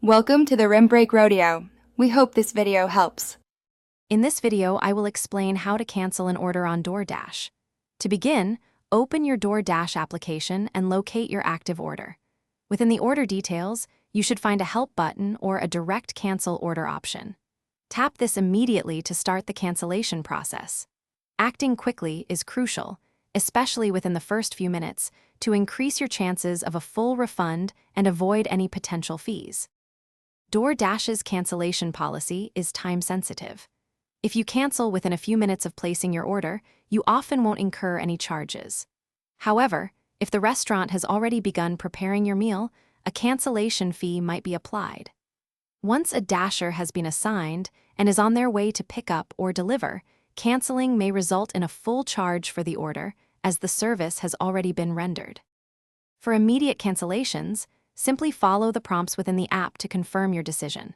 Welcome to the Rim Break Rodeo. We hope this video helps. In this video, I will explain how to cancel an order on DoorDash. To begin, open your DoorDash application and locate your active order. Within the order details, you should find a help button or a direct cancel order option. Tap this immediately to start the cancellation process. Acting quickly is crucial, especially within the first few minutes, to increase your chances of a full refund and avoid any potential fees. DoorDash's cancellation policy is time-sensitive. If you cancel within a few minutes of placing your order, you often won't incur any charges. However, if the restaurant has already begun preparing your meal, a cancellation fee might be applied. Once a dasher has been assigned and is on their way to pick up or deliver, canceling may result in a full charge for the order, as the service has already been rendered. For immediate cancellations, simply follow the prompts within the app to confirm your decision.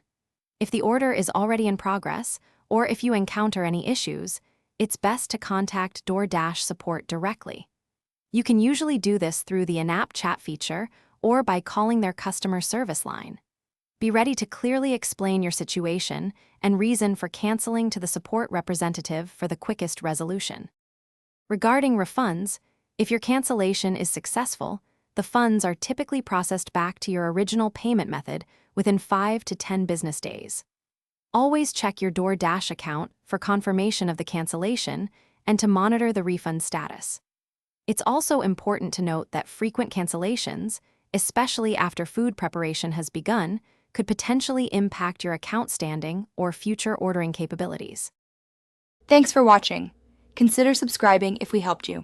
If the order is already in progress, or if you encounter any issues, it's best to contact DoorDash support directly. You can usually do this through the in-app chat feature or by calling their customer service line. Be ready to clearly explain your situation and reason for canceling to the support representative for the quickest resolution. Regarding refunds, if your cancellation is successful, the funds are typically processed back to your original payment method within 5 to 10 business days. Always check your DoorDash account for confirmation of the cancellation and to monitor the refund status. It's also important to note that frequent cancellations, especially after food preparation has begun, could potentially impact your account standing or future ordering capabilities. Thanks for watching. Consider subscribing if we helped you.